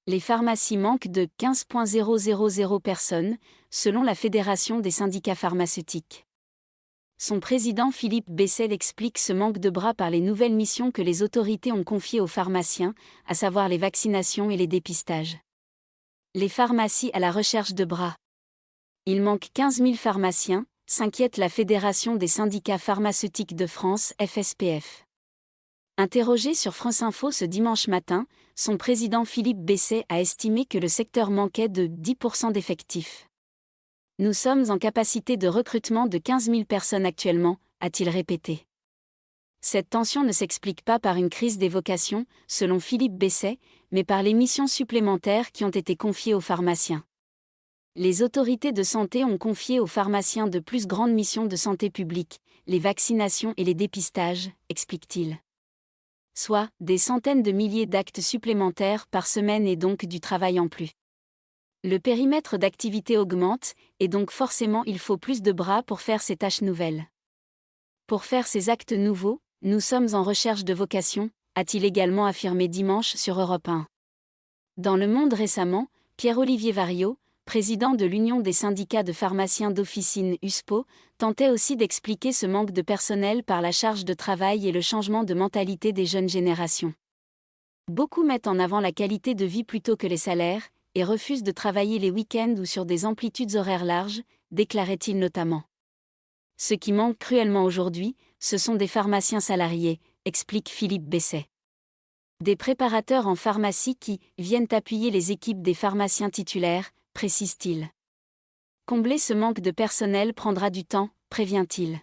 Les pharmacies manquent de 15,000 personnes, selon la Fédération des syndicats pharmaceutiques. Son président Philippe Bessel explique ce manque de bras par les nouvelles missions que les autorités ont confiées aux pharmaciens, à savoir les vaccinations et les dépistages. Les pharmacies à la recherche de bras. Il manque 15 000 pharmaciens, s'inquiète la Fédération des syndicats pharmaceutiques de France, FSPF. Interrogé sur France Info ce dimanche matin, son président Philippe Bessel a estimé que le secteur manquait de 10% d'effectifs. Nous sommes en capacité de recrutement de 15 000 personnes actuellement, a-t-il répété. Cette tension ne s'explique pas par une crise des vocations, selon Philippe Bessel, mais par les missions supplémentaires qui ont été confiées aux pharmaciens. Les autorités de santé ont confié aux pharmaciens de plus grandes missions de santé publique, les vaccinations et les dépistages, explique-t-il. Soit des centaines de milliers d'actes supplémentaires par semaine et donc du travail en plus. Le périmètre d'activité augmente, et donc forcément il faut plus de bras pour faire ces tâches nouvelles. Pour faire ces actes nouveaux, nous sommes en recherche de vocation, a-t-il également affirmé dimanche sur Europe 1. Dans Le Monde récemment, Pierre-Olivier Variot, président de l'Union des syndicats de pharmaciens d'officine USPO, tentait aussi d'expliquer ce manque de personnel par la charge de travail et le changement de mentalité des jeunes générations. Beaucoup mettent en avant la qualité de vie plutôt que les salaires, et refusent de travailler les week-ends ou sur des amplitudes horaires larges, déclarait-il notamment. Ce qui manque cruellement aujourd'hui, ce sont des pharmaciens salariés, explique Philippe Bessel. Des préparateurs en pharmacie qui viennent appuyer les équipes des pharmaciens titulaires, précise-t-il. Combler ce manque de personnel prendra du temps, prévient-il.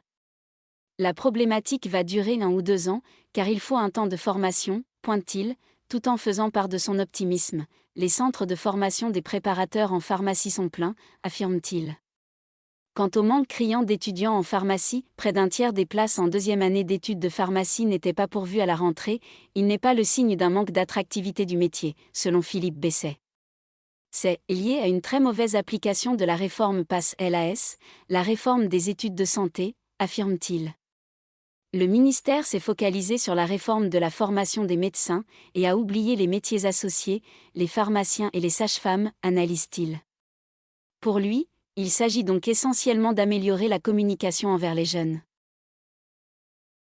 La problématique va durer 1 ou 2 ans, car il faut un temps de formation, pointe-t-il, tout en faisant part de son optimisme. Les centres de formation des préparateurs en pharmacie sont pleins, affirme-t-il. Quant au manque criant d'étudiants en pharmacie, près d'un tiers des places en 2e année d'études de pharmacie n'étaient pas pourvues à la rentrée, il n'est pas le signe d'un manque d'attractivité du métier, selon Philippe Bessel. C'est lié à une très mauvaise application de la réforme PASS-LAS, la réforme des études de santé, affirme-t-il. Le ministère s'est focalisé sur la réforme de la formation des médecins et a oublié les métiers associés, les pharmaciens et les sages-femmes, analyse-t-il. Pour lui, il s'agit donc essentiellement d'améliorer la communication envers les jeunes.